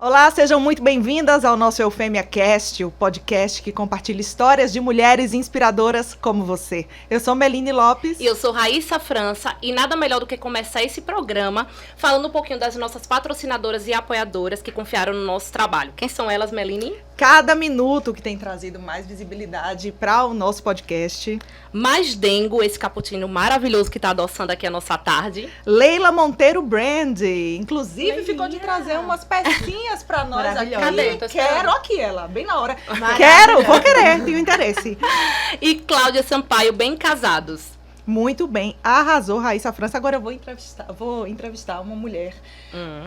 Olá, sejam muito bem-vindas ao nosso Eufêmia Cast, o podcast que compartilha histórias de mulheres inspiradoras como você. Eu sou Meline Lopes. E eu sou Raíssa França, e nada melhor do que começar esse programa falando um pouquinho das nossas patrocinadoras e apoiadoras que confiaram no nosso trabalho. Quem são elas, Meline? Cada minuto que tem trazido mais visibilidade para o nosso podcast. Mais Dengo, esse cappuccino maravilhoso que está adoçando aqui a nossa tarde. Leila Monteiro Brand, inclusive Leilinha. Ficou de trazer umas pecinhas para nós aqui. Cadê? Quero aqui ela, bem na hora. Quero, vou querer, tenho interesse. E Cláudia Sampaio, Bem Casados. Muito bem, arrasou Raíssa França. Agora eu vou entrevistar uma mulher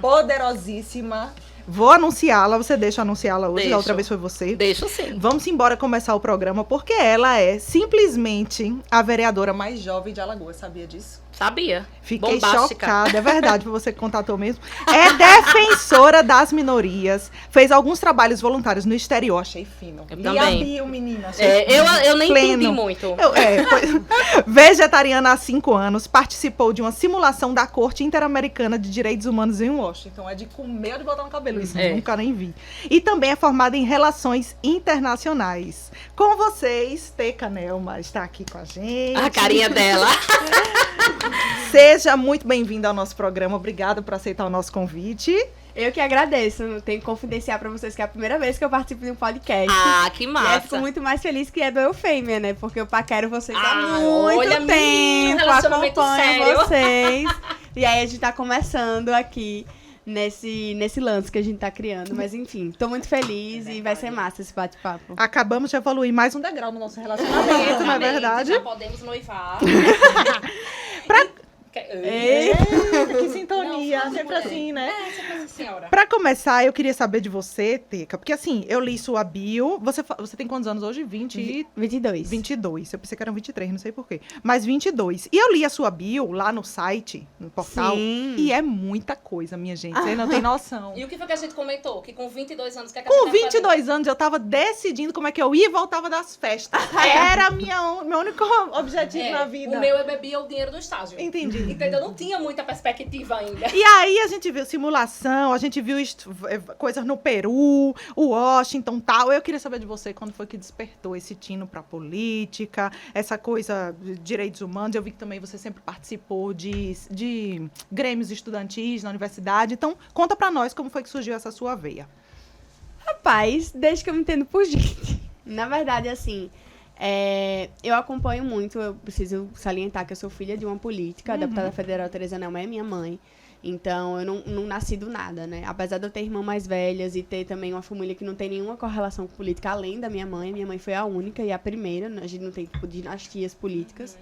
poderosíssima. Vou anunciá-la, você deixa anunciá-la hoje? Deixo. Da outra vez foi você. Deixa sim. Vamos embora começar o programa, porque ela é simplesmente a vereadora mais jovem de Alagoas, sabia disso? Sabia. Fiquei Bombástica. chocada, é verdade, foi você que contatou mesmo. É defensora das minorias, fez alguns trabalhos voluntários no exterior, achei fino. Eu E também. a bio, menina, achei Eu nem pleno. entendi muito. Vegetariana há 5 anos, participou de uma simulação da Corte Interamericana de Direitos Humanos em Washington. É de comer ou de botar no cabelo, isso eu nunca nem vi. E também é formada em Relações Internacionais. Com vocês, Teca Nelma está aqui com a gente. A carinha dela. Seja muito bem-vinda ao nosso programa. Obrigada por aceitar o nosso convite. Eu que agradeço. Tenho que confidenciar pra vocês que é a primeira vez que eu participo de um podcast. Ah, que E eu massa. fico muito mais feliz que é do Eufêmia, né? Porque eu paquero vocês há Ah, muito olha, menino, tempo, relacionamento acompanho sério. vocês. E aí a gente tá começando aqui nesse lance que a gente tá criando. Mas enfim, tô muito feliz e vai ser massa esse bate-papo. Acabamos de evoluir mais um degrau no nosso relacionamento, não é verdade? Já podemos noivar. Ei. Que sintonia, Não, sempre assim, né? Sempre assim, senhora. Pra começar, eu queria saber de você, Teca, porque assim, eu li sua bio. Você tem quantos anos hoje? 22. 22. Eu pensei que eram 23, não sei porquê. Mas 22. E eu li a sua bio lá no site, no portal. Sim. E é muita coisa, minha gente. Você não tem noção. E o que foi que a gente comentou? Que com 22 anos, o que é que a Com gente vai fazer? 22 anos, eu tava decidindo como é que eu ia e voltava das festas. Era meu único objetivo na vida. O meu eu bebia o dinheiro do estágio. Entendi. Entendeu? Não tinha muita perspectiva ainda. E aí a gente viu simulação, a gente viu coisas no Peru, o Washington e tal. Eu queria saber de você quando foi que despertou esse tino pra política, essa coisa de direitos humanos. Eu vi que também você sempre participou de grêmios estudantis na universidade. Então, conta pra nós como foi que surgiu essa sua veia. Rapaz, desde que eu me entendo por gente. Na verdade, assim, eu acompanho muito, eu preciso salientar que eu sou filha de uma política, a deputada federal Tereza Nelma é minha mãe. Então, eu não nasci do nada, né? Apesar de eu ter irmãs mais velhas e ter também uma família que não tem nenhuma correlação com política, além da minha mãe foi a única e a primeira, a gente não tem, tipo, dinastias políticas.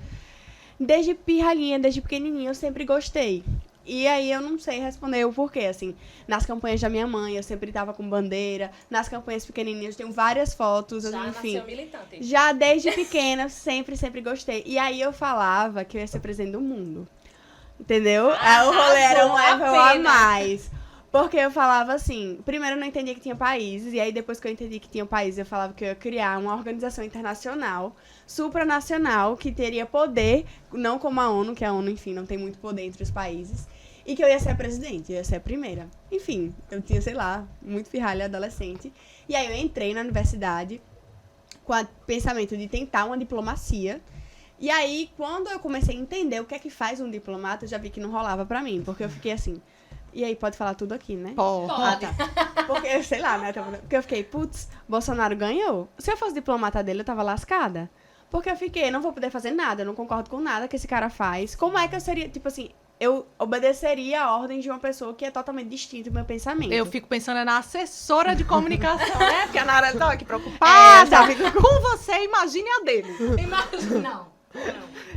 Desde pirralhinha, desde pequenininha, eu sempre gostei. E aí eu não sei responder o porquê, assim, nas campanhas da minha mãe eu sempre tava com bandeira, nas campanhas pequenininhas eu tenho várias fotos, Já enfim. nasceu militante. Já desde pequena, sempre gostei. E aí eu falava que eu ia ser presidente do mundo. Entendeu? Aí o rolê era um Arrasou, level a apenas. mais. Porque eu falava assim, primeiro eu não entendia que tinha países, e aí depois que eu entendi que tinha países, eu falava que eu ia criar uma organização internacional, supranacional, que teria poder, não como a ONU, que a ONU, enfim, não tem muito poder entre os países, e que eu ia ser a presidente, eu ia ser a primeira. Enfim, eu tinha, sei lá, muito pirralha adolescente. E aí eu entrei na universidade com o pensamento de tentar uma diplomacia. E aí, quando eu comecei a entender o que é que faz um diplomata, eu já vi que não rolava pra mim, porque eu fiquei assim... E aí, pode falar tudo aqui, né? Pode. Ah, tá. Porque, sei lá, né? Porque eu fiquei, putz, Bolsonaro ganhou. Se eu fosse diplomata dele, eu tava lascada. Porque eu fiquei, não vou poder fazer nada, eu não concordo com nada que esse cara faz. Como é que eu seria, tipo assim, eu obedeceria a ordem de uma pessoa que é totalmente distinta do meu pensamento? Eu fico pensando na assessora de comunicação, né? Porque a Nara estava aqui preocupada. já fico Com você, imagine a dele. Imagina, não.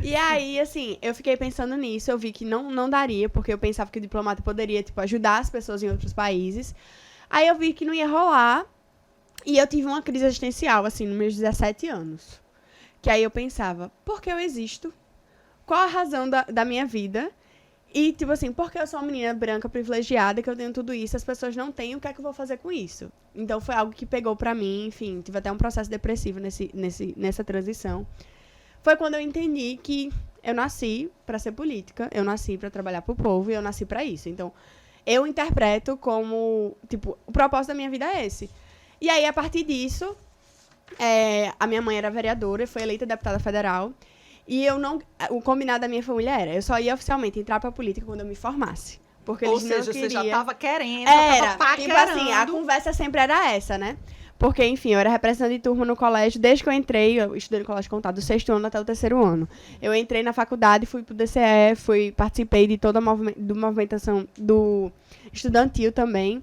E aí, assim, eu fiquei pensando nisso, eu vi que não daria, porque eu pensava que o diplomata poderia, tipo, ajudar as pessoas em outros países. Aí eu vi que não ia rolar, e eu tive uma crise existencial, assim, nos meus 17 anos. Que aí eu pensava, por que eu existo? Qual a razão da minha vida? E, tipo assim, porque eu sou uma menina branca privilegiada, que eu tenho tudo isso, as pessoas não têm, o que é que eu vou fazer com isso? Então foi algo que pegou pra mim, enfim, tive até um processo depressivo nessa transição. Foi quando eu entendi que eu nasci pra ser política, eu nasci pra trabalhar pro povo e eu nasci pra isso. Então, eu interpreto como, tipo, o propósito da minha vida é esse. E aí, a partir disso, a minha mãe era vereadora e foi eleita deputada federal. E eu não... O combinado da minha família era, eu só ia oficialmente entrar pra política quando eu me formasse. Porque Ou eles não seja, você já queriam... tava querendo, Era, tava tipo assim, a paquerando. conversa sempre era essa, né? Porque, enfim, eu era representante de turma no colégio, desde que eu entrei, eu estudei no colégio contábil do 6º ano até o 3º ano. Eu entrei na faculdade, fui pro DCE, participei de toda a movimentação do estudantil também.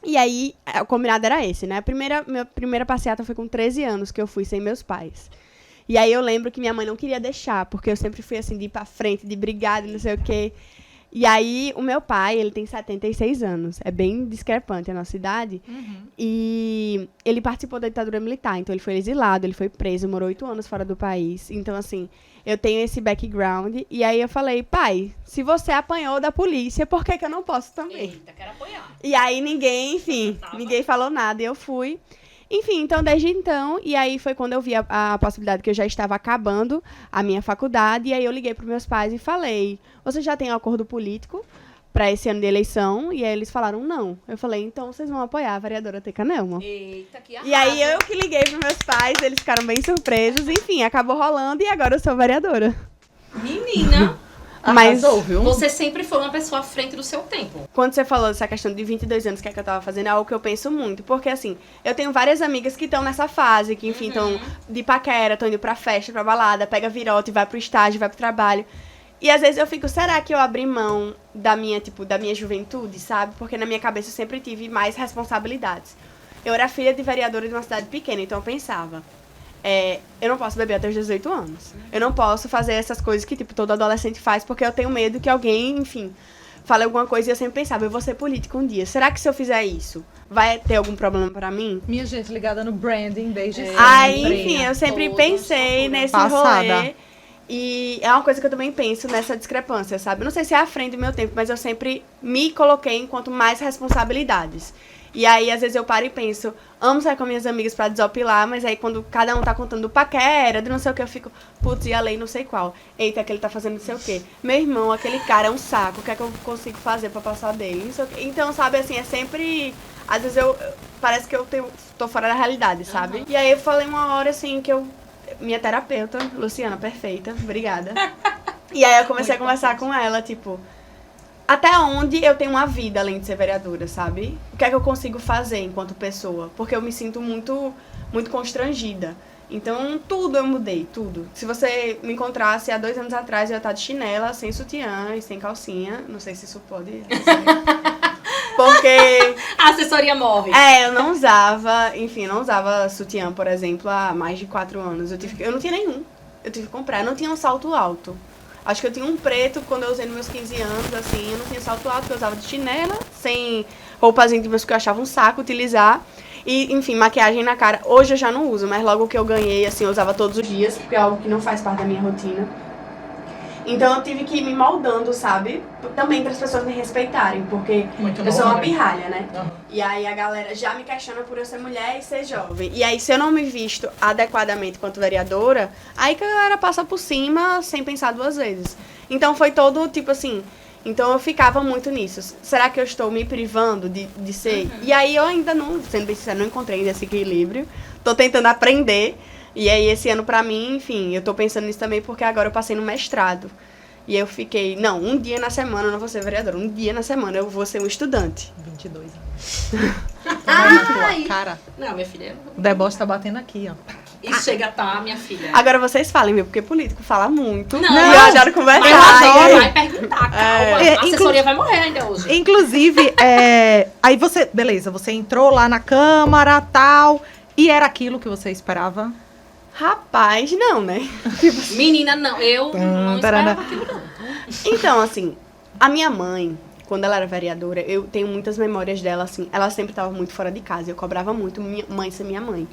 E aí, o combinado era esse, né? Minha primeira passeata foi com 13 anos, que eu fui sem meus pais. E aí eu lembro que minha mãe não queria deixar, porque eu sempre fui assim, de ir pra frente, de brigar, de não sei o quê. E aí, o meu pai, ele tem 76 anos. É bem discrepante a nossa idade. E ele participou da ditadura militar. Então, ele foi exilado, ele foi preso, morou 8 anos fora do país. Então, assim, eu tenho esse background. E aí, eu falei, pai, se você apanhou da polícia, por que eu não posso também? Eita, quero apoiar. E aí, ninguém falou nada. E eu fui. Enfim, então, desde então, e aí foi quando eu vi a possibilidade que eu já estava acabando a minha faculdade, e aí eu liguei para os meus pais e falei, você já tem um acordo político para esse ano de eleição? E aí eles falaram, não. Eu falei, então vocês vão apoiar a vereadora Teca Nelma. Eita, que arrasa. E aí eu que liguei para meus pais, eles ficaram bem surpresos, enfim, acabou rolando e agora eu sou vereadora. Menina, Mas Arrasou, viu? você sempre foi uma pessoa à frente do seu tempo. quando você falou dessa questão de 22 anos, que é que eu tava fazendo, é algo que eu penso muito. Porque, assim, eu tenho várias amigas que estão nessa fase, que, enfim, estão de paquera, estão indo pra festa, pra balada, pega virote, vai pro estágio, vai pro trabalho. E, às vezes, eu fico, será que eu abri mão da minha juventude, sabe? Porque na minha cabeça eu sempre tive mais responsabilidades. Eu era filha de vereadora de uma cidade pequena, então eu pensava... eu não posso beber até os 18 anos. Eu não posso fazer essas coisas que, tipo, todo adolescente faz, porque eu tenho medo que alguém, enfim, fale alguma coisa e eu sempre pensava, eu vou ser política um dia. Será que se eu fizer isso, vai ter algum problema pra mim? Minha gente ligada no branding desde sempre. Aí, enfim, eu sempre Todos pensei nesse Passada. rolê. E é uma coisa que eu também penso nessa discrepância, sabe? Eu não sei se é à frente do meu tempo, mas eu sempre me coloquei enquanto mais responsabilidades. E aí, às vezes, eu paro e penso, amo sair com minhas amigas pra desopilar, mas aí quando cada um tá contando do paquera, de não sei o que, eu fico, putz, e a lei não sei qual. Eita, aquele tá fazendo não sei o quê. Meu irmão, aquele cara é um saco, o que é que eu consigo fazer pra passar dele? Não sei o quê. Então, sabe, assim, é sempre... Às vezes parece que eu tô fora da realidade, sabe? E aí eu falei uma hora, assim, que minha terapeuta, Luciana, perfeita, obrigada. E aí eu comecei a conversar com ela, tipo... Até onde eu tenho uma vida além de ser vereadora, sabe? O que é que eu consigo fazer enquanto pessoa? Porque eu me sinto muito, muito constrangida. Então, tudo eu mudei, tudo. Se você me encontrasse há 2 anos atrás, eu ia estar de chinela, sem sutiã e sem calcinha. Não sei se isso pode... Porque... A assessoria morre. eu não usava... Enfim, eu não usava sutiã, por exemplo, há mais de 4 anos. Eu não tinha nenhum. Eu tive que comprar. Eu não tinha um salto alto. Acho que eu tinha um preto quando eu usei nos meus 15 anos, assim, eu não tinha salto alto, eu usava de chinela, sem roupas íntimas que eu achava um saco utilizar. E, enfim, maquiagem na cara. Hoje eu já não uso, mas logo que eu ganhei, assim, eu usava todos os dias, porque é algo que não faz parte da minha rotina. Então eu tive que ir me moldando, sabe? Também para as pessoas me respeitarem, porque Muito eu bom, sou uma né? pirralha, né? Uhum. E aí a galera já me questiona por eu ser mulher e ser jovem. E aí se eu não me visto adequadamente quanto vereadora, aí que a galera passa por cima sem pensar 2 vezes. Então foi todo, tipo assim... Então eu ficava muito nisso. Será que eu estou me privando de ser? E aí eu ainda não, sendo bem sincera, não encontrei ainda esse equilíbrio. Tô tentando aprender. E aí esse ano pra mim, enfim, eu tô pensando nisso também porque agora eu passei no mestrado. E eu fiquei, não, um dia na semana eu não vou ser vereadora. Um dia na semana eu vou ser um estudante. 22 anos. Ai, cara. Não, minha filha. O deboche tá batendo aqui, ó. E chega, tá, minha filha. Agora vocês falem, viu? Porque político fala muito. Não. E eu adoro conversar. Mas eu adoro. vai perguntar, calma. É, A assessoria vai morrer ainda hoje. Inclusive, aí você, beleza, você entrou lá na Câmara, tal, e era aquilo que você esperava? Rapaz, não, né? Menina, não. Eu não tarana. esperava aquilo, não. Então, assim, a minha mãe, quando ela era vereadora, eu tenho muitas memórias dela, assim, ela sempre estava muito fora de casa, eu cobrava muito minha mãe ser minha mãe.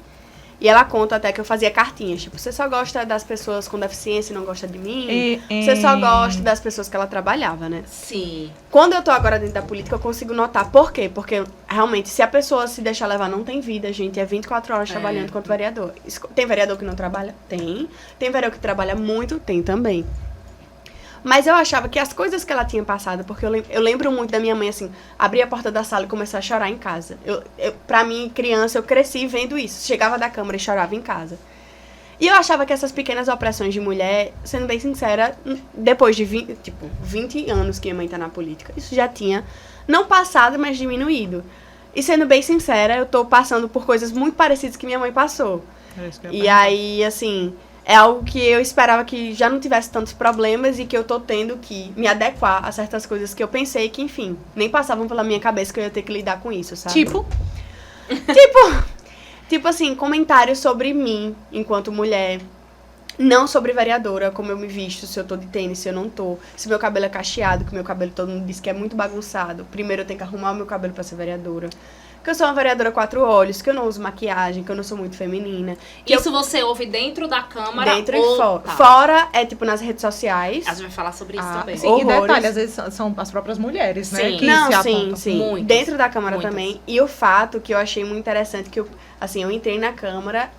E ela conta até que eu fazia cartinhas, tipo, você só gosta das pessoas com deficiência e não gosta de mim? Você só gosta das pessoas que ela trabalhava, né? Sim. Quando eu tô agora dentro da política, eu consigo notar por quê. Porque, realmente, se a pessoa se deixar levar, não tem vida, gente. É 24 horas trabalhando quanto vereador. Tem vereador que não trabalha? Tem. Tem vereador que trabalha muito? Tem também. Mas eu achava que as coisas que ela tinha passado, porque eu lembro muito da minha mãe, assim, abrir a porta da sala e começar a chorar em casa. Pra mim, criança, eu cresci vendo isso. Chegava da câmara e chorava em casa. E eu achava que essas pequenas opressões de mulher, sendo bem sincera, depois de 20 anos que minha mãe tá na política, isso já tinha, não passado, mas diminuído. E sendo bem sincera, eu tô passando por coisas muito parecidas que minha mãe passou. E aí, assim, é algo que eu esperava que já não tivesse tantos problemas e que eu tô tendo que me adequar a certas coisas que eu pensei que, enfim, nem passavam pela minha cabeça que eu ia ter que lidar com isso, sabe? Tipo assim, comentários sobre mim enquanto mulher, não sobre vereadora, como eu me visto, se eu tô de tênis, se eu não tô, se meu cabelo é cacheado, que meu cabelo todo mundo diz que é muito bagunçado. Primeiro eu tenho que arrumar o meu cabelo pra ser vereadora. Que eu sou uma vereadora 4 olhos, que eu não uso maquiagem, que eu não sou muito feminina. Isso você ouve dentro da Câmara? Dentro e fora. Fora é tipo nas redes sociais. A gente vai falar sobre isso também. Sim, e detalhe, às vezes são as próprias mulheres, né? Sim. Que Não, se apontam. sim. Muitas, Dentro da Câmara muitas. também. E o fato que eu achei muito interessante, que eu entrei na Câmara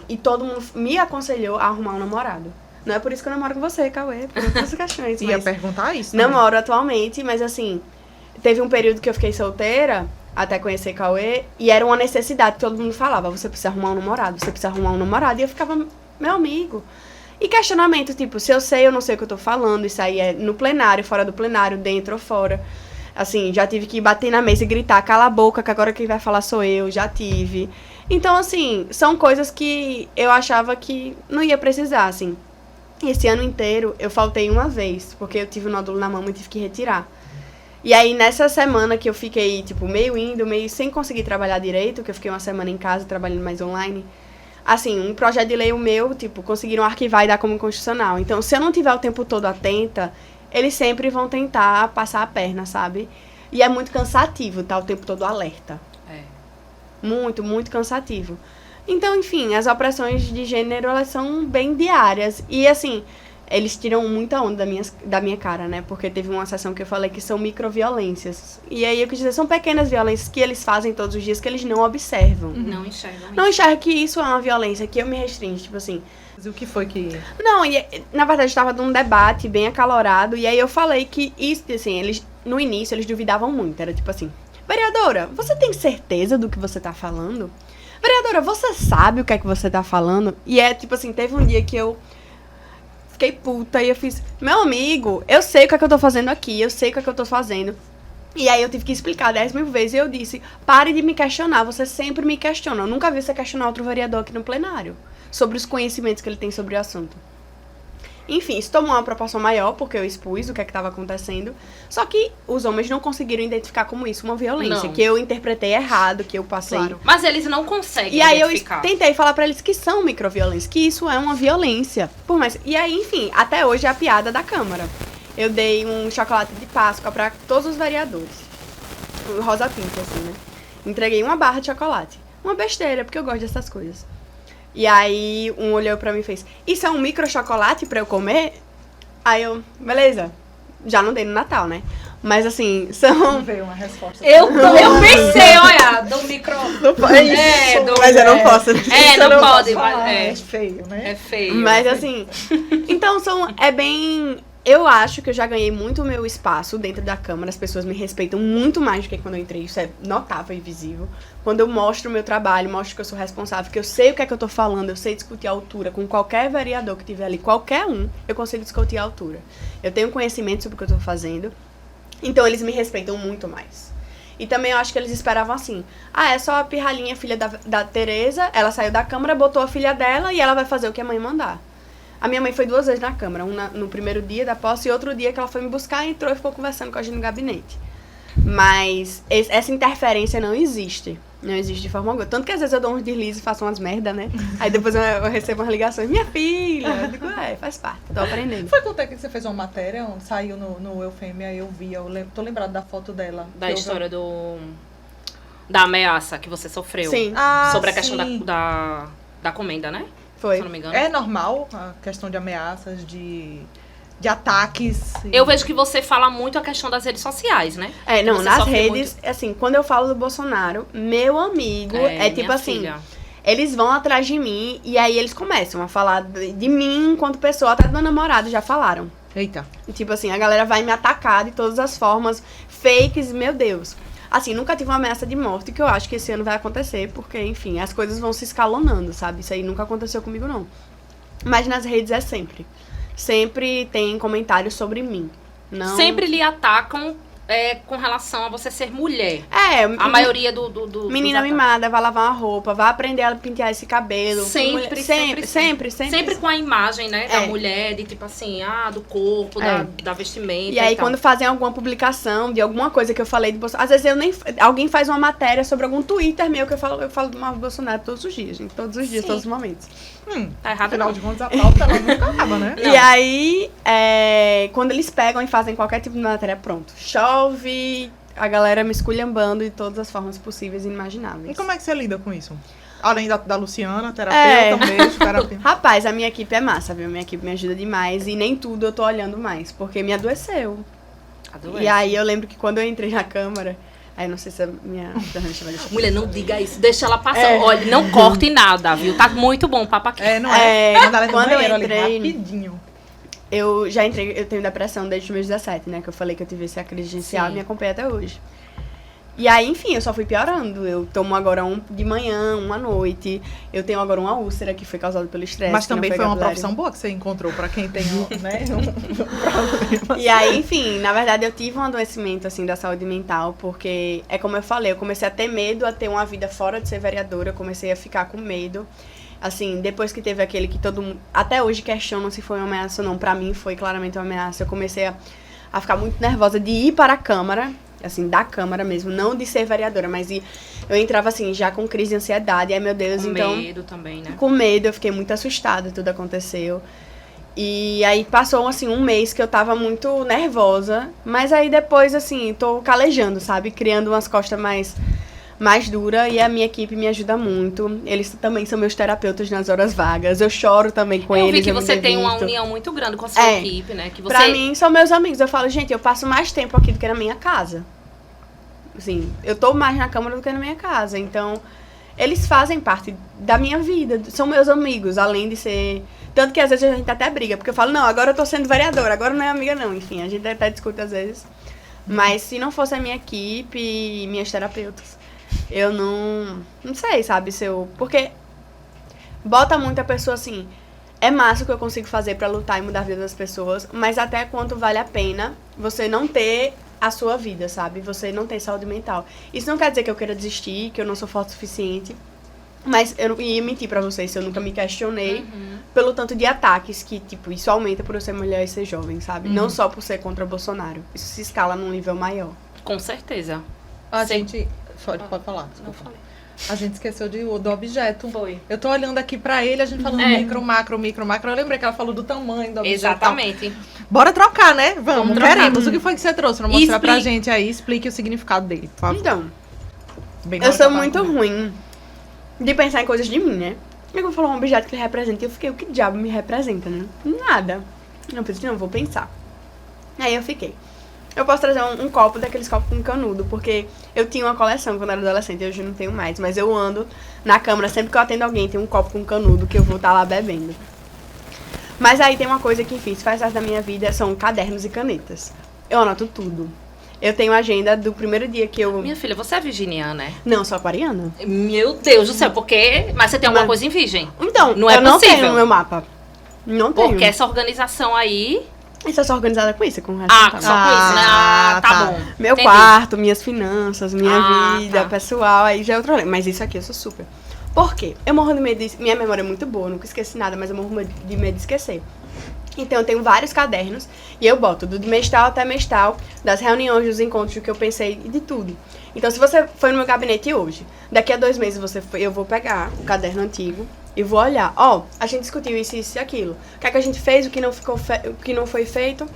e todo mundo me aconselhou a arrumar um namorado. Não é por isso que eu namoro com você, Cauê, por outras questões. Ia Mas perguntar isso também. namoro atualmente, mas assim, teve um período que eu fiquei solteira, até conhecer Cauê, e era uma necessidade, todo mundo falava, você precisa arrumar um namorado, você precisa arrumar um namorado, e eu ficava, meu amigo. E questionamento, tipo, se eu sei, eu não sei o que eu tô falando, isso aí é no plenário, fora do plenário, dentro ou fora. Assim, já tive que bater na mesa e gritar, cala a boca, que agora quem vai falar sou eu, já tive. Então, assim, são coisas que eu achava que não ia precisar, assim. Esse ano inteiro, eu faltei uma vez, porque eu tive um nódulo na mama e tive que retirar. E aí, nessa semana que eu fiquei, tipo, meio indo, meio sem conseguir trabalhar direito, que eu fiquei uma semana em casa, trabalhando mais online, assim, um projeto de lei o meu, tipo, conseguiram arquivar e dar como inconstitucional. Então, se eu não tiver o tempo todo atenta, eles sempre vão tentar passar a perna, sabe? E é muito cansativo estar o tempo todo alerta. É. Muito, muito cansativo. Então, enfim, as opressões de gênero, elas são bem diárias. E, assim, eles tiram muita onda da minha cara, né? Porque teve uma sessão que eu falei que são microviolências. E aí, eu quis dizer, são pequenas violências que eles fazem todos os dias que eles não observam. Não enxergam Não isso. enxerga que isso é uma violência, que eu me restringo, tipo assim... Mas o que foi que... Não, e, na verdade, estava num debate bem acalorado, e aí eu falei que isso, assim, eles, no início, eles duvidavam muito. Era tipo assim, vereadora, você tem certeza do que você tá falando? Vereadora, você sabe o que é que você tá falando? E é tipo assim, teve um dia que eu fiquei puta e eu fiz, meu amigo, eu sei o que é que eu tô fazendo aqui, eu sei o que é que eu tô fazendo. E aí eu tive que explicar 10 mil vezes e eu disse, pare de me questionar, você sempre me questiona. Eu nunca vi você questionar outro vereador aqui no plenário sobre os conhecimentos que ele tem sobre o assunto. Enfim, isso tomou uma proporção maior, porque eu expus o que é que estava acontecendo. Só que os homens não conseguiram identificar como isso uma violência, Não. que eu interpretei errado, que eu passei. Claro. Mas eles não conseguem E aí eu identificar. tentei falar pra eles que são microviolências, que isso é uma violência. Por mais... E aí, enfim, até hoje é a piada da Câmara. Eu dei um chocolate de Páscoa pra todos os vereadores. Um rosa pinto, assim, né? Entreguei uma barra de chocolate. Uma besteira, porque eu gosto dessas coisas. E aí, um olhou pra mim e fez, isso é um micro chocolate pra eu comer? Aí eu, beleza. Já não dei no Natal, né? Mas assim, são... Não veio uma resposta. Eu pensei, olha, do micro... É, do... Mas eu não posso. É, Isso eu não posso pode, falar, mas é é feio, né? feio. Mas assim, então é bem... Eu acho que eu já ganhei muito o meu espaço dentro da Câmara. As pessoas me respeitam muito mais do que quando eu entrei. Isso é notável e visível. Quando eu mostro o meu trabalho, mostro que eu sou responsável, que eu sei o que é que eu tô falando, eu sei discutir a altura com qualquer vereador que tiver ali, qualquer um, eu consigo discutir a altura. Eu tenho conhecimento sobre o que eu tô fazendo. Então eles me respeitam muito mais. E também eu acho que eles esperavam assim, é só a Pirralhinha, filha da Tereza, ela saiu da Câmara, botou a filha dela e ela vai fazer o que a mãe mandar. A minha mãe foi 2 vezes na Câmara, no primeiro dia da posse e outro dia que ela foi me buscar, entrou e ficou conversando com a gente no gabinete. Mas essa interferência não existe. Não existe de forma alguma. Tanto que às vezes eu dou uns deslizes e faço umas merda, né? Aí depois eu recebo umas ligações, minha filha. Eu digo, faz parte, tô aprendendo. Foi quanto é que você fez uma matéria, onde saiu no Eufêmia, eu vi, tô lembrada da foto dela. Da história da ameaça que você sofreu. Sim. Sobre a questão sim. da comenda, né? Foi. Se eu não me engano. É normal a questão de ameaças, de ataques. Eu vejo que você fala muito a questão das redes sociais, né? Não, Você nas sofre redes, assim, quando eu falo do Bolsonaro, meu amigo, é tipo minha assim, filha. eles vão atrás de mim e aí eles começam a falar de mim enquanto pessoa, até do meu namorado já falaram. Eita. Tipo assim, a galera vai me atacar de todas as formas, fakes, meu Deus. Assim, nunca tive uma ameaça de morte, que eu acho que esse ano vai acontecer, porque, enfim, as coisas vão se escalonando, sabe? Isso aí nunca aconteceu comigo, não. Mas nas redes é sempre. Sempre tem comentários sobre mim. Não... Sempre lhe atacam com relação a você ser mulher. A maioria do menina mimada, vai lavar uma roupa, vai aprender a pentear esse cabelo. Sempre com a imagem, né, da mulher, de tipo assim, do corpo, da vestimenta. E aí, quando fazem alguma publicação de alguma coisa que eu falei de Bolsonaro, às vezes alguém faz uma matéria sobre algum Twitter meu que eu falo do mal do Bolsonaro todos os dias, gente. Todos os dias, todos os momentos. Tá errado. Afinal de contas, a pauta ela nunca acaba, né? E aí, quando eles pegam e fazem qualquer tipo de matéria, pronto. Chove, a galera me esculhambando de todas as formas possíveis e inimagináveis. E como é que você lida com isso? Além da Luciana, terapeuta, um beijo, terapeuta. Rapaz, a minha equipe é massa, viu? Minha equipe me ajuda demais e nem tudo eu tô olhando mais, porque me adoeceu. E aí eu lembro que quando eu entrei na Câmara, aí não sei se a minha... Mulher, não diga isso, deixa ela passar. Olha, não corte nada, viu? Tá muito bom o papo aqui. Quando eu entrei... Rapidinho. Eu já entrei, eu tenho depressão desde os meus 17, né? Que eu falei que eu tive essa crise existencial e me acompanha até hoje. E aí, enfim, eu só fui piorando. Eu tomo agora um de manhã, um à noite. Eu tenho agora uma úlcera que foi causada pelo estresse. Mas também foi uma profissão boa que você encontrou pra quem tem um problema. E aí, enfim, na verdade eu tive um adoecimento, assim, da saúde mental. Porque, é como eu falei, eu comecei a ter medo a ter uma vida fora de ser vereadora. Eu comecei a ficar com medo. Assim, depois que teve aquele que todo mundo... Até hoje questionam se foi uma ameaça ou não. Pra mim foi claramente uma ameaça. Eu comecei a ficar muito nervosa de ir para a Câmara. Assim, da Câmara mesmo. Não de ser vereadora, mas eu entrava assim, já com crise de ansiedade. Ai, meu Deus, então... Com medo também, né? Com medo, eu fiquei muito assustada. Tudo aconteceu. E aí passou, assim, um mês que eu tava muito nervosa. Mas aí depois, assim, tô calejando, sabe? Criando umas costas mais dura, e a minha equipe me ajuda muito. Eles também são meus terapeutas nas horas vagas. Eu choro também com eles. Eu vi que você tem uma união muito grande com a sua equipe, né? Que você... Pra mim, são meus amigos. Eu falo, gente, eu passo mais tempo aqui do que na minha casa. Assim, eu tô mais na Câmara do que na minha casa. Então, eles fazem parte da minha vida. São meus amigos, além de ser... Tanto que às vezes a gente até briga, porque eu falo, não, agora eu tô sendo vereadora, agora não é amiga não. Enfim, a gente até discute às vezes. Mas se não fosse a minha equipe e minhas terapeutas, eu não sei, sabe, porque bota muito a pessoa assim, é massa o que eu consigo fazer pra lutar e mudar a vida das pessoas, mas até quanto vale a pena você não ter a sua vida, sabe, você não ter saúde mental. Isso não quer dizer que eu queira desistir, que eu não sou forte o suficiente, mas eu não ia mentir pra vocês se eu nunca me questionei pelo tanto de ataques que, tipo, isso aumenta por eu ser mulher e ser jovem, sabe, não só por ser contra o Bolsonaro, isso se escala num nível maior. Com certeza. A gente... Pode falar, desculpa. A gente esqueceu do objeto. Foi. Eu tô olhando aqui pra ele, a gente falando micro, macro. Eu lembrei que ela falou do tamanho do objeto. Exatamente. Bora trocar, né? Vamos trocar. queremos. O que foi que você trouxe pra mostrar pra gente aí? Explique o significado dele, por favor. Então, Bem eu sou muito ruim de pensar em coisas de mim, né? Eu vou falar um objeto que ele representa e eu fiquei, o que diabo me representa, né? Nada. Eu pensei, não, vou pensar. Aí eu fiquei. Eu posso trazer um copo daqueles copos com canudo, porque eu tinha uma coleção quando eu era adolescente, hoje eu não tenho mais, mas eu ando na Câmara, sempre que eu atendo alguém, tem um copo com canudo que eu vou estar lá bebendo. Mas aí tem uma coisa que, enfim, faz parte da minha vida, são cadernos e canetas. Eu anoto tudo. Eu tenho agenda do primeiro dia que eu... Minha filha, você é virginiana, né? Não, sou aquariana. Meu Deus do céu, porque... Mas você tem alguma coisa em virgem? Então, não é eu não possível. tenho no meu mapa. Não tenho. Porque essa organização aí... E sou só organizada com isso, com o resto. Só com isso, né? Tá bom. Meu Entendi. quarto, minhas finanças, minha vida, tá. pessoal, aí já é outro rolê. Mas isso aqui eu sou super. Por quê? Eu morro de medo de... Minha memória é muito boa, nunca esqueci nada, mas eu morro de medo de esquecer. Então eu tenho vários cadernos e eu boto do mestal até mestal, das reuniões, dos encontros, do que eu pensei, de tudo. Então se você foi no meu gabinete hoje, daqui a 2 meses eu vou pegar o caderno antigo e vou olhar, a gente discutiu isso e aquilo. O que é que a gente fez, o que não foi feito.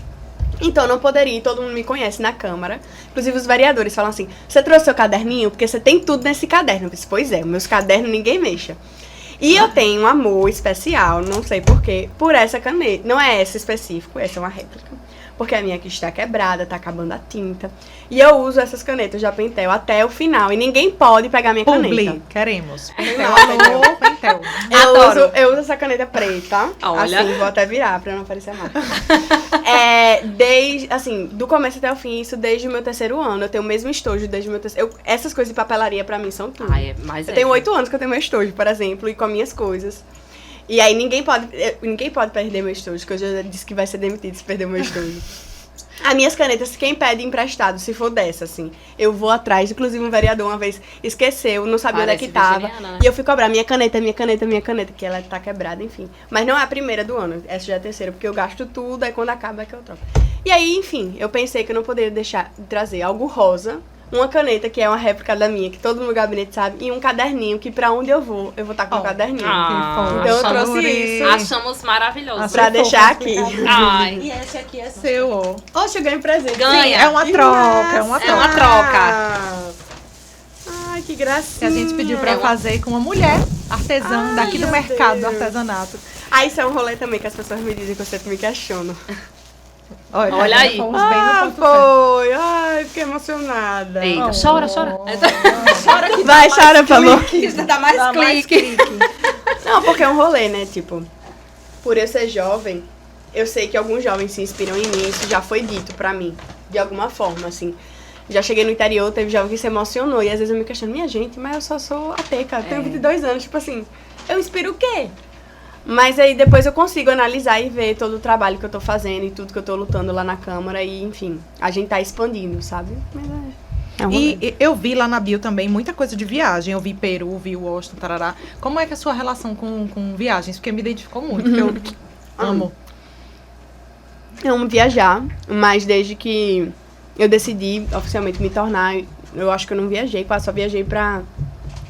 Então, não poderia, todo mundo me conhece na Câmara. Inclusive, os vereadores falam assim, você trouxe seu caderninho? Porque você tem tudo nesse caderno. Eu disse, pois é, meus cadernos ninguém mexa. E eu tenho um amor especial, não sei porquê, por essa caneta. Não é essa específico, essa é uma réplica. porque a minha aqui está quebrada, tá acabando a tinta. E eu uso essas canetas da Pentel até o final. E ninguém pode pegar minha Publi, caneta. queremos. Pentel, alô, Pentel. Eu uso essa caneta preta. Olha. Assim, vou até virar pra não aparecer a marca. Assim, do começo até o fim, isso desde o meu 3º ano. Eu tenho o mesmo estojo desde o meu 3º. Essas coisas de papelaria pra mim são tudo. Mas Eu tenho 8 anos que eu tenho meu estojo, por exemplo, e com as minhas coisas. E aí ninguém pode perder meu estojo, porque eu já disse que vai ser demitido se perder meu estojo. As minhas canetas, quem pede emprestado, se for dessa, assim, eu vou atrás. Inclusive, um vereador uma vez esqueceu, não sabia onde é que tava. Né? E eu fui cobrar minha caneta, que ela tá quebrada, enfim. Mas não é a primeira do ano, essa já é a 3ª, porque eu gasto tudo, aí quando acaba é que eu troco. E aí, enfim, eu pensei que eu não poderia deixar de trazer algo rosa, uma caneta, que é uma réplica da minha, que todo mundo no gabinete sabe, e um caderninho, que pra onde eu vou estar com o caderninho. Ah, Então eu trouxe isso. Achamos maravilhoso. Pra deixar aqui. Ai. E esse aqui é seu, ó. Oxe, eu ganhei presente. Ganha. Sim, é uma troca, é uma É uma troca. troca. Ai, que Que gracinha. a gente pediu pra fazer com uma mulher artesã Ai, daqui do meu mercado do Deus. artesanato. Ah, isso é um rolê também que as pessoas me dizem que eu sempre me questiono. Olha aí. Fomos bem no ponto certo. Foi. Ai, fiquei emocionada. Eita, chora. Chora que Vai, chora, por favor. Dá mais dá mais clique. clique. Não, porque é um rolê, né? Tipo, por eu ser jovem, eu sei que alguns jovens se inspiram em mim. Isso já foi dito pra mim, de alguma forma, assim. Já cheguei no interior, teve jovem que se emocionou. E às vezes eu me questiono, minha gente, mas eu só sou ateca, eu tenho 22 anos. Tipo assim, eu inspiro o quê? Mas aí depois eu consigo analisar e ver todo o trabalho que eu tô fazendo e tudo que eu tô lutando lá na Câmara. E, enfim, a gente tá expandindo, sabe? Mas é um rolê. E eu vi lá na bio também muita coisa de viagem. Eu vi Peru, vi Washington, tarará. Como é que é a sua relação com viagens? Porque me identificou muito, porque eu amo. Eu amo viajar, mas desde que eu decidi oficialmente me tornar, eu acho que eu não viajei, quase só viajei pra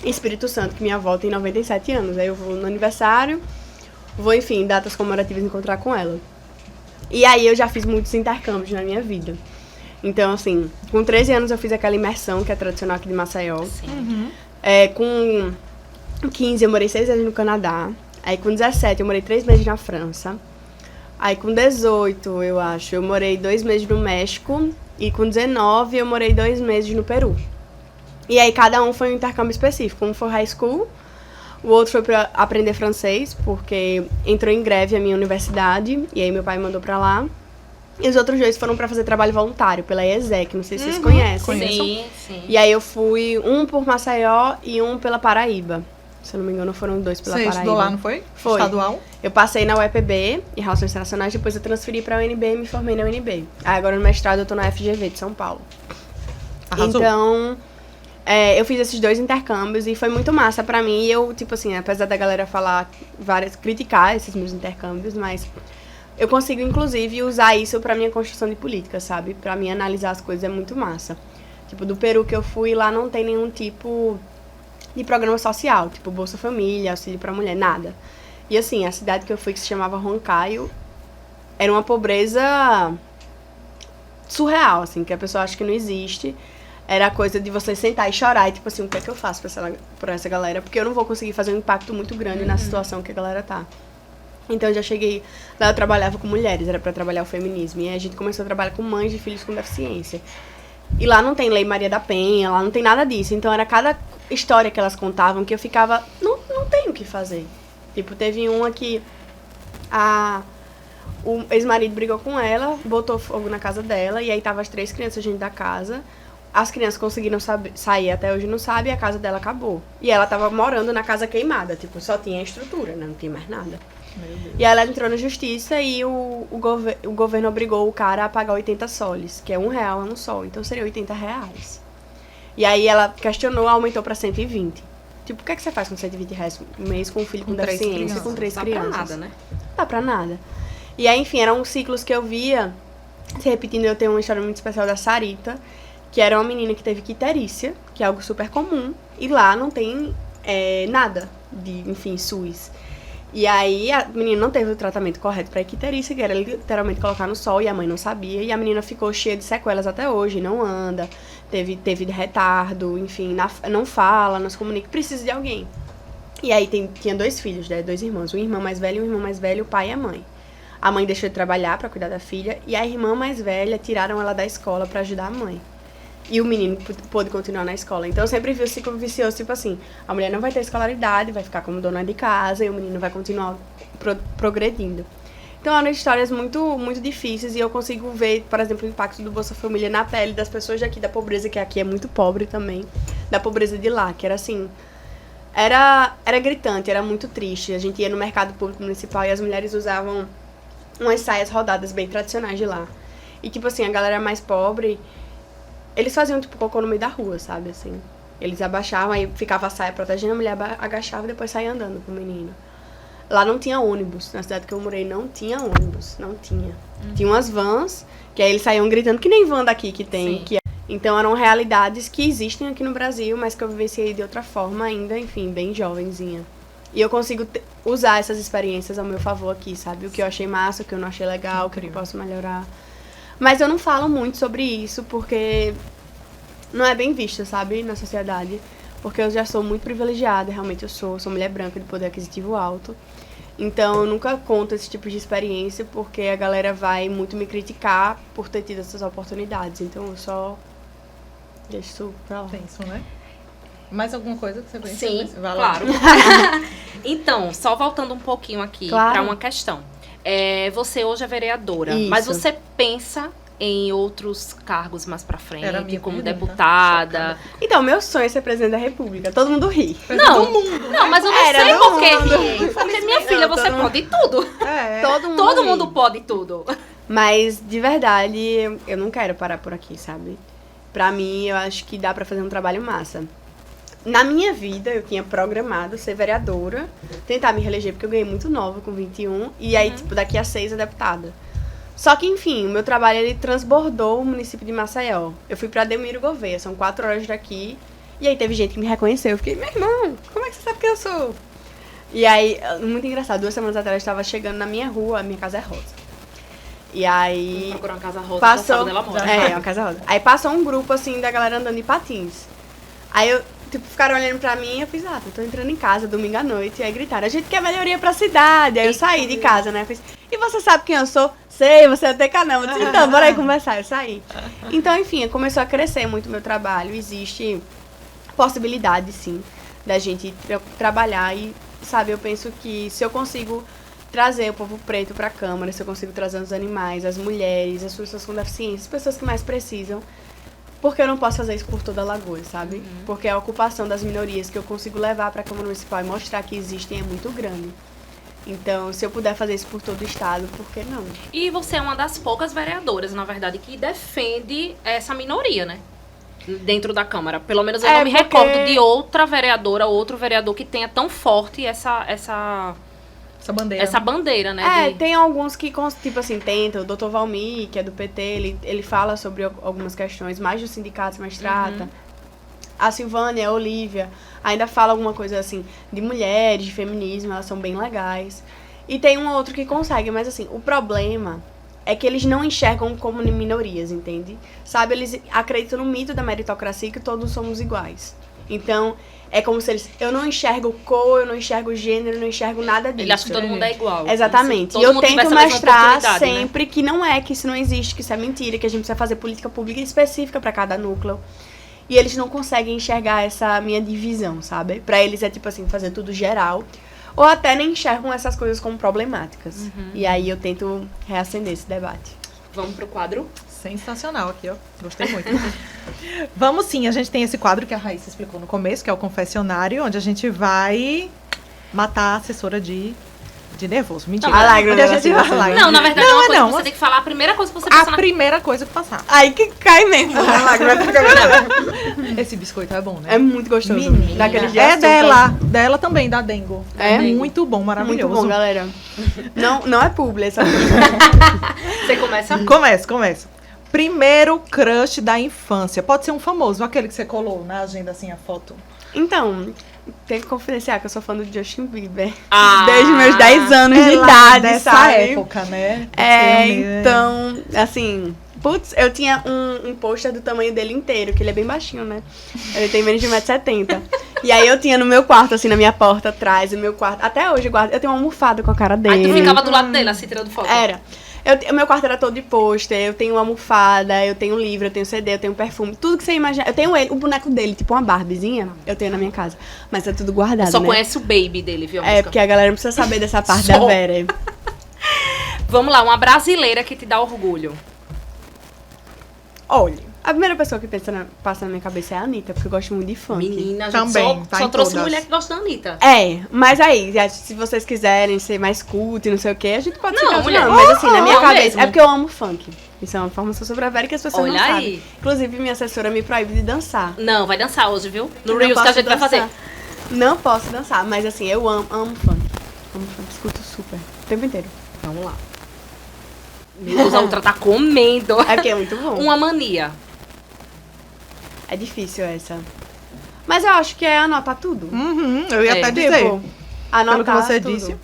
Espírito Santo, que minha avó tem 97 anos. Aí eu vou no aniversário, vou, enfim, em datas comemorativas encontrar com ela. E aí eu já fiz muitos intercâmbios na minha vida. Então, assim, com 13 anos eu fiz aquela imersão, que é tradicional aqui de Maceió. Sim. Com 15 eu morei 6 meses no Canadá. Aí com 17 eu morei 3 meses na França. Aí com 18, eu acho, eu morei 2 meses no México. E com 19 eu morei 2 meses no Peru. E aí cada um foi um intercâmbio específico. Um foi high school, o outro foi pra aprender francês, porque entrou em greve a minha universidade. E aí meu pai me mandou pra lá. E os outros 2 foram pra fazer trabalho voluntário pela ESEC, não sei se vocês conhecem. Sim. E aí eu fui um por Maceió e um pela Paraíba. Se eu não me engano, foram 2 pela Você Paraíba. estudou lá, não foi? Foi. Estadual? Eu passei na UEPB, em Relações Internacionais, depois eu transferi pra UNB e me formei na UNB. Aí agora no mestrado eu tô na FGV de São Paulo. Arrasou. Então, eu fiz esses 2 intercâmbios e foi muito massa pra mim. E eu, tipo assim, apesar da galera falar criticar esses meus intercâmbios, mas eu consigo, inclusive, usar isso pra minha construção de política, sabe? Pra mim analisar as coisas é muito massa. Tipo, do Peru que eu fui, lá não tem nenhum tipo de programa social, tipo Bolsa Família, auxílio pra mulher, nada. E assim, a cidade que eu fui, que se chamava Roncaio, era uma pobreza surreal, assim, que a pessoa acha que não existe. Era a coisa de você sentar e chorar e tipo assim, o que é que eu faço pra essa galera? Porque eu não vou conseguir fazer um impacto muito grande na situação que a galera tá. Então eu já cheguei, lá eu trabalhava com mulheres, era pra trabalhar o feminismo. E aí a gente começou a trabalhar com mães de filhos com deficiência. E lá não tem Lei Maria da Penha, lá não tem nada disso. Então era cada história que elas contavam que eu ficava, não tem o que fazer. Tipo, teve uma que o ex-marido brigou com ela, botou fogo na casa dela, e aí tava as 3 crianças dentro da casa. As crianças conseguiram sair, até hoje não sabe, e a casa dela acabou. E ela tava morando na casa queimada, tipo, só tinha a estrutura, né? Não tinha mais nada. E aí ela entrou na justiça e o governo obrigou o cara a pagar 80 soles, que é R$1 é um sol, então seria R$80. E aí ela questionou, aumentou pra 120. Tipo, o que é que você faz com R$120 por mês com um filho com deficiência, com 3 crianças? Não dá pra nada, né? Não dá pra nada. E aí, enfim, eram ciclos que eu via se repetindo. Eu tenho uma história muito especial da Sarita, que era uma menina que teve quitérícia, que é algo super comum, e lá não tem nada de, enfim, SUS. E aí a menina não teve o tratamento correto pra icterícia, que era literalmente colocar no sol, e a mãe não sabia, e a menina ficou cheia de sequelas até hoje, não anda, teve retardo, enfim, não fala, não se comunica, precisa de alguém. E aí tinha 2 filhos, né, 2 irmãos, um irmão mais velho e um irmão mais velho, o pai e a mãe. A mãe deixou de trabalhar pra cuidar da filha e a irmã mais velha tiraram ela da escola pra ajudar a mãe. E o menino pôde continuar na escola. Então eu sempre vi o ciclo vicioso, tipo assim, a mulher não vai ter escolaridade, vai ficar como dona de casa e o menino vai continuar progredindo. Então eram histórias muito, muito difíceis e eu consigo ver, por exemplo, o impacto do Bolsa Família na pele das pessoas daqui, da pobreza, que aqui é muito pobre também, da pobreza de lá, que era assim, era gritante, era muito triste. A gente ia no mercado público municipal e as mulheres usavam umas saias rodadas bem tradicionais de lá. E tipo assim, a galera mais pobre, eles faziam tipo cocô no meio da rua, sabe, assim. Eles abaixavam, aí ficava a saia protegendo, a mulher agachava e depois saía andando com o menino. Lá não tinha ônibus. Na cidade que eu morei não tinha ônibus. Não tinha. Tinha umas vans, que aí eles saíam gritando, que nem van daqui que tem. Então eram realidades que existem aqui no Brasil, mas que eu vivenciei de outra forma ainda, enfim, bem jovenzinha. E eu consigo usar essas experiências ao meu favor aqui, sabe? O que eu achei massa, o que eu não achei legal, o que eu posso melhorar. Mas eu não falo muito sobre isso, porque não é bem visto, sabe? Na sociedade. Porque eu já sou muito privilegiada, realmente eu sou mulher branca de poder aquisitivo alto. Então eu nunca conto esse tipo de experiência, porque a galera vai muito me criticar por ter tido essas oportunidades. Então eu só deixo isso pra lá. Penso, né? Mais alguma coisa que você pensa? Sim, Vai lá. claro. Então, só voltando um pouquinho aqui Claro. para uma questão. Você hoje é vereadora, Isso. mas você pensa em outros cargos mais pra frente, Era a minha como pergunta. deputada? Então, meu sonho é ser presidente da República. Todo mundo ri. Não, não, mas eu não Era sei do por que mundo. rir. Porque, minha filha, Não, você todo mundo- pode tudo. É. Todo ri. mundo pode tudo. Mas, de verdade, eu não quero parar por aqui, sabe? Pra mim, eu acho que dá pra fazer um trabalho massa. Na minha vida, eu tinha programado ser vereadora, tentar me reeleger, porque eu ganhei muito nova, com 21, e aí, tipo, daqui a 6 é deputada. Só que, enfim, o meu trabalho, ele transbordou o município de Maceió. Eu fui pra Delmiro Gouveia, são 4 horas daqui, e aí teve gente que me reconheceu. Eu fiquei, meu irmão, como é que você sabe quem eu sou? E aí, muito engraçado, 2 semanas atrás eu estava chegando na minha rua, a minha casa é rosa. E aí... Procurar uma casa rosa, já Passou. sabe onde ela mora. É, uma casa rosa. Aí passou um grupo, assim, da galera andando de patins. Aí eu, tipo, ficaram olhando pra mim e eu fiz, eu tô entrando em casa domingo à noite. E aí gritaram, a gente quer melhoria pra cidade. Aí eu saí de casa, né? Fiz, e você sabe quem eu sou? Sei, você é TK não. Eu disse, então, bora aí conversar. Eu saí. Então, enfim, começou a crescer muito o meu trabalho. Existe possibilidade, sim, da gente trabalhar. E, sabe, eu penso que se eu consigo trazer o povo preto pra Câmara, se eu consigo trazer os animais, as mulheres, as pessoas com deficiência, as pessoas que mais precisam, porque eu não posso fazer isso por toda a Lagoa, sabe? Porque a ocupação das minorias que eu consigo levar pra Câmara Municipal e mostrar que existem é muito grande. Então, se eu puder fazer isso por todo o estado, por que não? E você é uma das poucas vereadoras, na verdade, que defende essa minoria, né? Dentro da Câmara. Pelo menos eu não me porque- recordo de outra vereadora, outro vereador que tenha tão forte essa bandeira, né? de- Tem alguns que, tipo assim, tentam. O Dr. Valmir, que é do PT, ele fala sobre algumas questões, mais dos sindicatos, mais trata. A Silvânia, a Olívia, ainda fala alguma coisa assim, de mulheres, de feminismo, elas são bem legais. E tem um ou outro que consegue, mas assim, o problema é que eles não enxergam como minorias, entende? Sabe, eles acreditam no mito da meritocracia que todos somos iguais. Então, é como se eles... Eu não enxergo cor, eu não enxergo gênero, eu não enxergo nada disso. Ele acha que todo mundo é igual. Exatamente. Todo E eu mundo tento tivesse a mesma mostrar oportunidade, né? sempre que não é, que isso não existe, que isso é mentira, que a gente precisa fazer política pública específica para cada núcleo. E eles não conseguem enxergar essa minha divisão, sabe? Pra eles é tipo assim, fazer tudo geral. Ou até nem enxergam essas coisas como problemáticas. E aí eu tento reacender esse debate. Vamos pro quadro? Sensacional aqui, ó. Gostei muito. Vamos sim, a gente tem esse quadro que a Raíssa explicou no começo, que é o confessionário, onde a gente vai matar a assessora de nervoso. Mentira. A lágrima Onde a da gente vai assessora. lá. Não, na verdade, Não, é uma coisa não, que você tem que falar. A primeira coisa que você A pensa na... primeira coisa que passar. Aí que cai mesmo. A lágrima fica Esse biscoito é bom, né? É muito gostoso. Menina, Daquele de é açúcar. dela também, da Dengo. É? Muito bom, maravilhoso. Muito bom, galera. Não é publi essa coisa. Você começa... Começa. Primeiro crush da infância. Pode ser um famoso, aquele que você colou na agenda, assim, a foto. Então, tem que confidenciar que eu sou fã do Justin Bieber. Ah. Desde meus 10 anos de lá idade, dessa sabe? época, né? Então, assim... Putz, eu tinha um pôster do tamanho dele inteiro, que ele é bem baixinho, né? Ele tem menos de 1,70 m. E aí eu tinha no meu quarto, assim, na minha porta atrás, no meu quarto. Até hoje eu guardo. Eu tenho uma almofada com a cara dele. Aí tu ficava do lado dele, assim, tirando foto. Era. O meu quarto era todo de pôster, eu tenho uma almofada, eu tenho um livro, eu tenho CD, eu tenho perfume, tudo que você imaginar. Eu tenho ele, o boneco dele, tipo uma Barbiezinha, eu tenho na minha casa. Mas é tudo guardado, Só né? conhece o baby dele, viu? a É, música? porque a galera não precisa saber dessa parte Só. da Vera. Vamos lá, uma brasileira que te dá orgulho. Olha, a primeira pessoa que passa na minha cabeça é a Anitta, porque eu gosto muito de funk. Menina, a gente Também, tá só em trouxe todas. mulher que gosta da Anitta. É, mas aí, se vocês quiserem ser mais cult e não sei o que, a gente pode Não, ser mulher. mas assim, na minha Não cabeça, mesmo. é porque eu amo funk. Isso é uma informação sobre a Vera que as pessoas Olha não sabem. aí. Inclusive, minha assessora me proíbe de dançar. Não, vai dançar hoje, viu? No Não Reels que a posso gente vai fazer. dançar. Não posso dançar, mas assim, eu amo funk. Amo funk, escuto super. O tempo inteiro. Vamos lá. Meu Deus, a outra tá comendo. É porque é muito bom. Uma mania. É difícil essa. Mas eu acho que é anotar tudo. Uhum, eu ia É. até dizer. Tipo, anotar Pelo que você tudo. disse.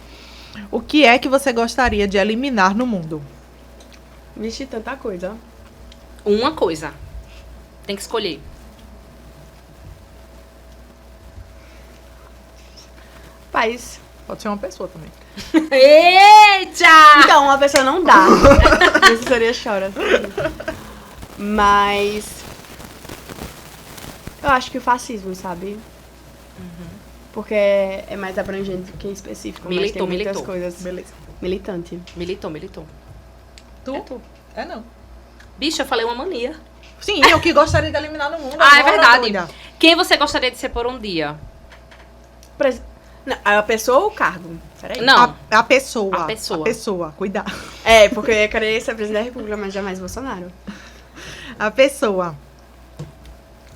O que é que você gostaria de eliminar no mundo? Vixe, tanta coisa. Uma coisa. Tem que escolher. Paz. Pode ser uma pessoa também. Eita! Então, uma pessoa não dá. A assessoria chora. Mas... eu acho que o fascismo, sabe? Porque é mais abrangente do que específico. mas Militou, tem muitas militou. coisas. Beleza. Militante. Militou. Tu? É tu. É não. Bicho, eu falei uma mania. Sim, eu que gostaria de eliminar no mundo. Ah, é agora, verdade. doida. Quem você gostaria de ser por um dia? Não, a pessoa ou o cargo? Peraí. Não. A pessoa. A pessoa. A pessoa, cuidado. É, porque eu ia querer ser presidente da República, mas jamais Bolsonaro. A pessoa.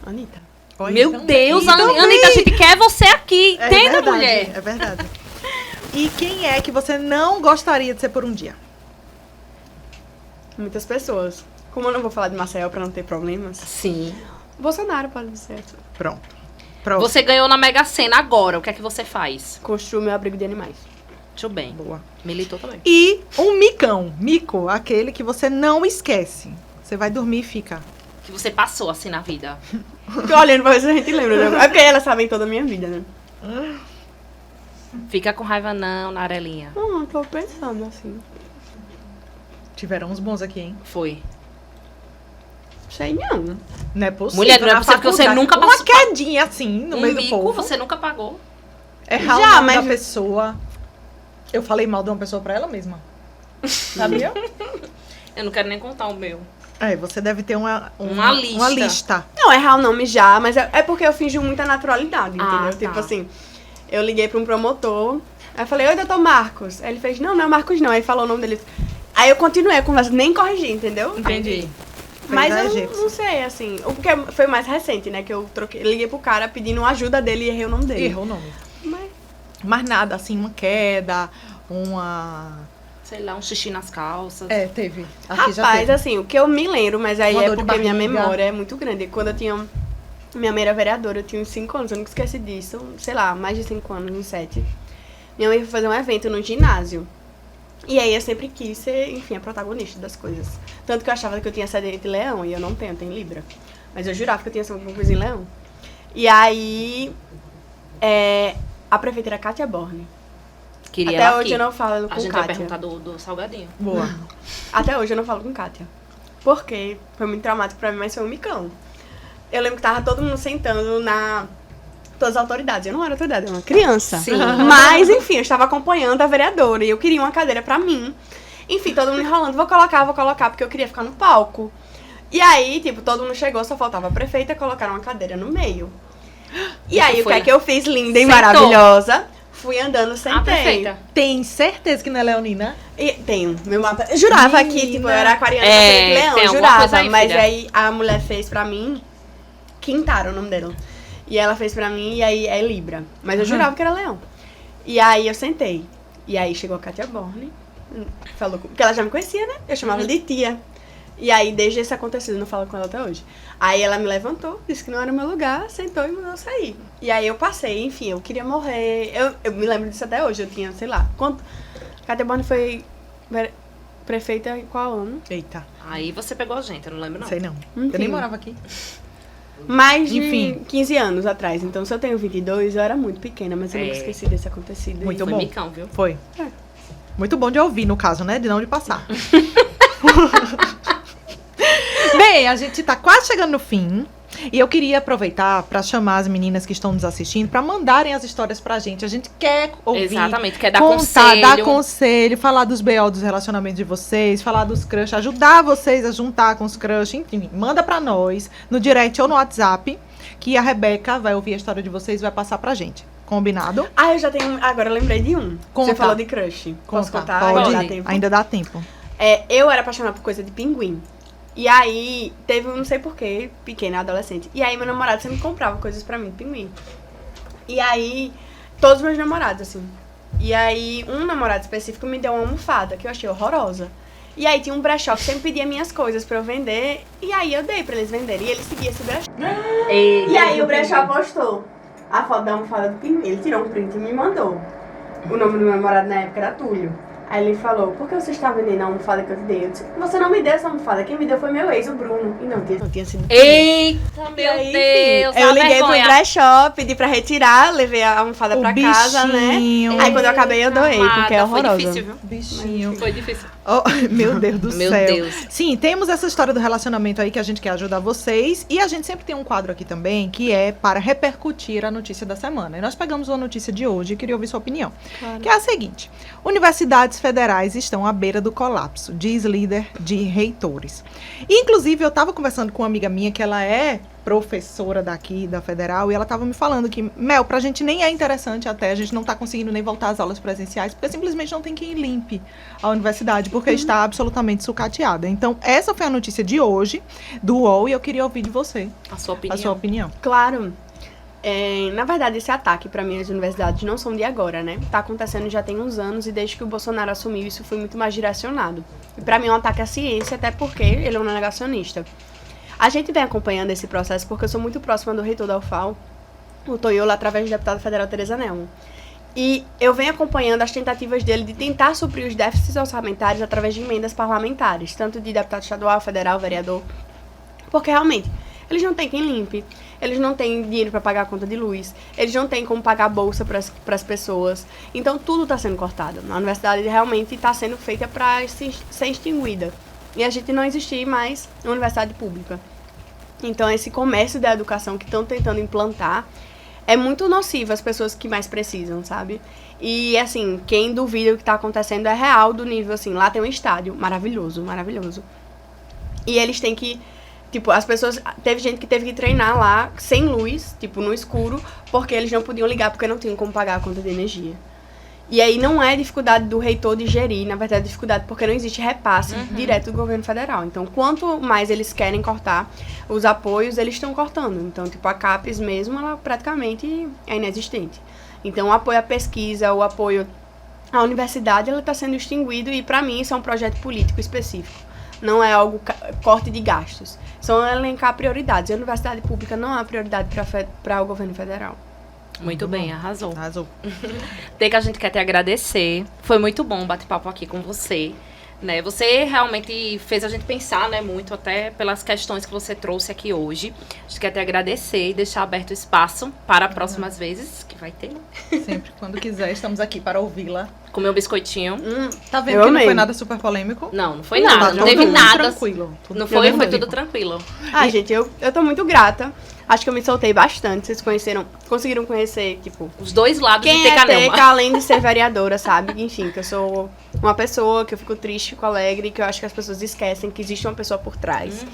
Anitta. Olha, Meu também. Deus, Também. Anitta, a gente quer você aqui. É Entenda, verdade, mulher. É verdade. E quem é que você não gostaria de ser por um dia? Muitas pessoas. Como eu não vou falar de Maceió pra não ter problemas, Sim. Bolsonaro pode ser. Pronto. Pronto. Você ganhou na Mega Sena agora. O que é que você faz? Construo meu abrigo de animais. Muito bem. Boa. Militou também. E um micão. Mico, aquele que você não esquece. Você vai dormir e fica. Que você passou assim na vida. Tô olhando pra ver se a gente lembra. Né? É porque elas sabem toda a minha vida, né? Fica com raiva não, na arelinha. Não, tô pensando assim. Tiveram uns bons aqui, hein? Foi. Sei não. Não é possível. Mulher, não é na possível que você faculdade. nunca Uma passou- quedinha assim, no Um meio do mico povo. você nunca pagou. Errar Já, o nome mas- da pessoa. Eu falei mal de uma pessoa pra ela mesma. Sabia? Eu não quero nem contar o meu. É, você deve ter uma lista. Uma lista. Não, errar o nome já, mas é porque eu fingi muita naturalidade, entendeu? Ah, tá. Tipo assim, eu liguei pra um promotor, aí eu falei, oi, doutor Marcos. Aí ele fez, não é o Marcos não. Aí falou o nome dele. Aí eu continuei a conversa, nem corrigi, entendeu? Entendi. Mas Fez a eu gente. não sei, assim. O que foi mais recente, né? Que eu liguei pro cara pedindo ajuda dele e errei o nome dele. Errou o nome. Mas Mas nada, assim, uma queda, uma... Sei lá, um xixi nas calças. É, teve. Aqui já rapaz, teve. assim, o que eu me lembro, mas aí Uma é dor de porque minha barriga. memória é muito grande. Quando eu tinha. Minha mãe era vereadora, eu tinha uns 5 anos, eu nunca esqueci disso. Sei lá, mais de 5 anos, uns 7. Minha mãe foi fazer um evento no ginásio. E aí eu sempre quis ser, enfim, a protagonista das coisas. Tanto que eu achava que eu tinha ascendente de leão, e eu não tenho, eu tenho Libra. Mas eu jurava que eu tinha alguma coisa em leão. E aí. A prefeita era Kátia Borne. Queria Até ela hoje aqui. eu não falo A com gente vai Kátia. perguntar do salgadinho. Boa. Até hoje eu não falo com Kátia. Porque foi muito traumático pra mim, mas foi um micão. Eu lembro que tava todo mundo sentando na... Todas as autoridades. Eu não era autoridade, eu era uma criança. Sim. Mas, enfim, eu estava acompanhando a vereadora e eu queria uma cadeira pra mim. Enfim, todo mundo enrolando. Vou colocar, porque eu queria ficar no palco. E aí, tipo, todo mundo chegou, só faltava a prefeita, colocaram uma cadeira no meio. E aí, o que foi- é que eu fiz? Linda e Sentou. maravilhosa. Fui andando, sentei. A perfeita. Tem certeza que não é leonina? E tenho, meu mapa. Eu jurava que, Menina. tipo, eu era aquariana, É, é, leão, tem eu alguma jurava. coisa aí, Mas filha. aí a mulher fez pra mim, Quintara o nome dela. E ela fez pra mim, e aí é Libra. Mas eu jurava que era leão. E aí eu sentei. E aí chegou a Kátia Borne, falou, porque ela já me conhecia, né? Eu chamava ela de tia. E aí, desde esse acontecido, eu não falo com ela até hoje. Aí ela me levantou, disse que não era o meu lugar, sentou e mandou sair. E aí eu passei, enfim, eu queria morrer. Eu me lembro disso até hoje, eu tinha, sei lá, quanto... Kátia Borne foi prefeita em qual ano? Eita, Aí você pegou a gente, eu não lembro não. sei não. Enfim. Eu nem morava aqui. mais de Enfim. 15 anos atrás. Então, se eu tenho 22, eu era muito pequena, mas eu não esqueci desse acontecido. aí. Muito Foi bom. micão, viu? Foi. Muito bom de ouvir, no caso, né? De não de passar. Bem, a gente tá quase chegando no fim. E eu queria aproveitar para chamar as meninas que estão nos assistindo para mandarem as histórias pra gente. A gente quer ouvir. Exatamente, quer dar contar, conselho. dar conselho, falar dos BO dos relacionamentos de vocês, falar dos crush, ajudar vocês a juntar com os crush, enfim, manda pra nós no direct ou no WhatsApp, que a Rebeca vai ouvir a história de vocês e vai passar pra gente. Combinado? Ah, eu já tenho. Agora eu lembrei de um. Conta. Você falou de crush. Posso contar? Pode. Ainda dá tempo? Ainda dá tempo. Eu era apaixonada por coisa de pinguim. E aí, teve não sei porquê, pequena, adolescente. E aí, meu namorado sempre comprava coisas pra mim, de pinguim. E aí, todos os meus namorados, assim. E aí, um namorado específico me deu uma almofada, que eu achei horrorosa. E aí, tinha um brechó que sempre pedia minhas coisas pra eu vender. E aí, eu dei pra eles venderem. E ele seguia esse brechó. E aí, o brechó postou a foto da almofada do pinguim. Ele tirou um print e me mandou. O nome do meu namorado na época era Túlio. Aí ele falou, por que você está vendendo a almofada que eu te dei? Eu disse, você não me deu essa almofada, quem me deu foi meu ex, o Bruno. E não tinha sido. Eita, meu aí, Deus. eu a liguei pro vergonha. brechó, pedi pra retirar, levei a almofada O pra casa, bichinho. né? Aí quando eu acabei eu doei, Amada, porque é horrorosa. Foi difícil, viu? Bichinho. Foi difícil. Oh, meu Deus do Meu céu. Deus. Sim, temos essa história do relacionamento aí que a gente quer ajudar vocês. E a gente sempre tem um quadro aqui também que é para repercutir a notícia da semana. E nós pegamos uma notícia de hoje e queria ouvir sua opinião. Claro. Que é a seguinte: universidades federais estão à beira do colapso, diz líder de reitores. E, inclusive, eu estava conversando com uma amiga minha que ela é professora daqui da Federal e ela estava me falando que, Mel, pra gente nem é interessante até, a gente não tá conseguindo nem voltar às aulas presenciais, porque simplesmente não tem quem limpe a universidade, porque está absolutamente sucateada. Então, essa foi a notícia de hoje, do UOL, e eu queria ouvir de você A sua opinião. a sua opinião. Claro. Na verdade, esse ataque pra mim as universidades não são de agora, né? Tá acontecendo já tem uns anos e desde que o Bolsonaro assumiu isso foi muito mais direcionado. E pra mim é um ataque à ciência, até porque ele é um negacionista. A gente vem acompanhando esse processo porque eu sou muito próxima do reitor da UFAL, o Toyola, através da deputada federal Tereza Nelmo. E eu venho acompanhando as tentativas dele de tentar suprir os déficits orçamentários através de emendas parlamentares, tanto de deputado estadual, federal, vereador, porque realmente eles não têm quem limpe, eles não têm dinheiro para pagar a conta de luz, eles não têm como pagar a bolsa para as pessoas. Então tudo está sendo cortado. A universidade realmente está sendo feita para ser extinguida. E a gente não existir mais na universidade pública. Então esse comércio da educação que estão tentando implantar é muito nocivo às pessoas que mais precisam, sabe? E assim, quem duvida o que está acontecendo é real do nível assim, lá tem um estádio maravilhoso, maravilhoso. E eles têm que, tipo, as pessoas, teve gente que teve que treinar lá sem luz, tipo, no escuro, porque eles não podiam ligar, porque não tinham como pagar a conta de energia. E aí não é dificuldade do reitor de gerir, na verdade é dificuldade porque não existe repasse direto do governo federal. Então, quanto mais eles querem cortar os apoios, eles estão cortando. Então, tipo, a CAPES mesmo, ela praticamente é inexistente. Então, o apoio à pesquisa, o apoio à universidade, ela está sendo extinguido e, para mim, isso é um projeto político específico. Não é algo corte de gastos. São elencar prioridades. A universidade pública não é uma prioridade para o governo federal. Muito bem, arrasou. Arrasou. Tem que a gente quer te agradecer. Foi muito bom bater papo aqui com você. Né? Você realmente fez a gente pensar, né, muito, até pelas questões que você trouxe aqui hoje. A gente quer te agradecer e deixar aberto o espaço para próximas vezes, que vai ter, né? Sempre, quando quiser, estamos aqui para ouvi-la. Comer um biscoitinho. Tá vendo Eu que não amei. foi nada super polêmico? Não foi Não, nada. tá Não teve tudo nada. tranquilo. Tudo Não foi tranquilo. tudo tranquilo. Ah, gente, eu tô muito grata. Acho que eu me soltei bastante. Vocês conseguiram conhecer, tipo, Os dois lados quem de é Tecanelma. Teca, além de ser vereadora, sabe? Enfim, que eu sou uma pessoa que eu fico triste, fico alegre, que eu acho que as pessoas esquecem que existe uma pessoa por trás.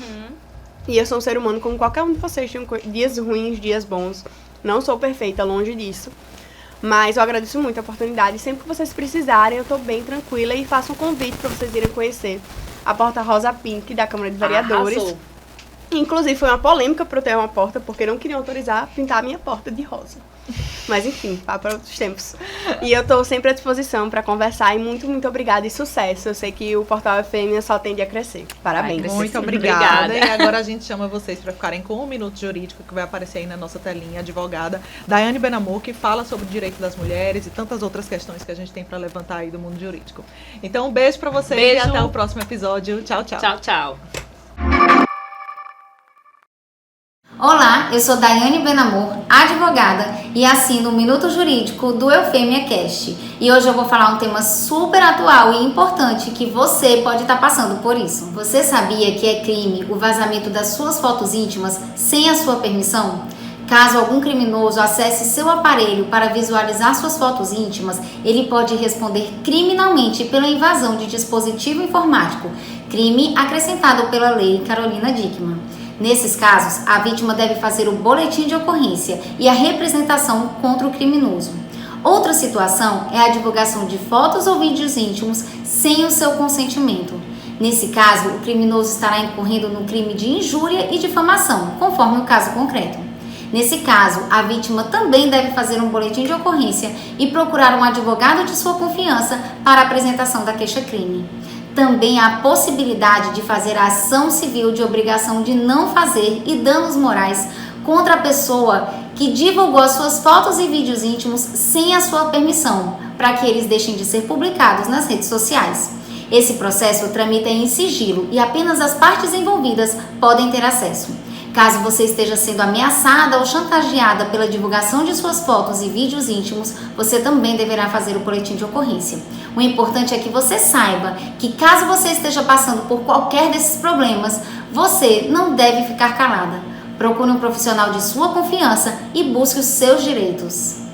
E eu sou um ser humano como qualquer um de vocês. Tenho dias ruins, dias bons. Não sou perfeita, longe disso. Mas eu agradeço muito a oportunidade. Sempre que vocês precisarem, eu tô bem tranquila e faço um convite para vocês irem conhecer a Porta Rosa Pink da Câmara de Vereadores. Arrasou. Inclusive, foi uma polêmica pra eu ter uma porta, porque não queriam autorizar pintar a minha porta de rosa. Mas, enfim, vá para outros tempos. E eu tô sempre à disposição pra conversar. E muito, muito obrigada e sucesso. Eu sei que o Portal FM só tende a crescer. Parabéns. Vai Muito sim. obrigada. Obrigada. E agora a gente chama vocês para ficarem com o Minuto Jurídico, que vai aparecer aí na nossa telinha, advogada Daiane Benamor, que fala sobre o direito das mulheres e tantas outras questões que a gente tem para levantar aí do mundo jurídico. Então, um beijo para vocês Beijo. e até o próximo episódio. Tchau, tchau. Tchau, tchau. Olá, Olá, eu sou Daiane Benamor, advogada e assino o Minuto Jurídico do Eufêmia Cast. E hoje eu vou falar um tema super atual e importante que você pode estar passando por isso. Você sabia que é crime o vazamento das suas fotos íntimas sem a sua permissão? Caso algum criminoso acesse seu aparelho para visualizar suas fotos íntimas, ele pode responder criminalmente pela invasão de dispositivo informático, crime acrescentado pela Lei Carolina Dickmann. Nesses casos, a vítima deve fazer o boletim de ocorrência e a representação contra o criminoso. Outra situação é a divulgação de fotos ou vídeos íntimos sem o seu consentimento. Nesse caso, o criminoso estará incorrendo no crime de injúria e difamação, conforme o caso concreto. Nesse caso, a vítima também deve fazer um boletim de ocorrência e procurar um advogado de sua confiança para a apresentação da queixa-crime. Também há a possibilidade de fazer a ação civil de obrigação de não fazer e danos morais contra a pessoa que divulgou as suas fotos e vídeos íntimos sem a sua permissão, para que eles deixem de ser publicados nas redes sociais. Esse processo tramita em sigilo e apenas as partes envolvidas podem ter acesso. Caso você esteja sendo ameaçada ou chantageada pela divulgação de suas fotos e vídeos íntimos, você também deverá fazer o boletim de ocorrência. O importante é que você saiba que caso você esteja passando por qualquer desses problemas, você não deve ficar calada. Procure um profissional de sua confiança e busque os seus direitos.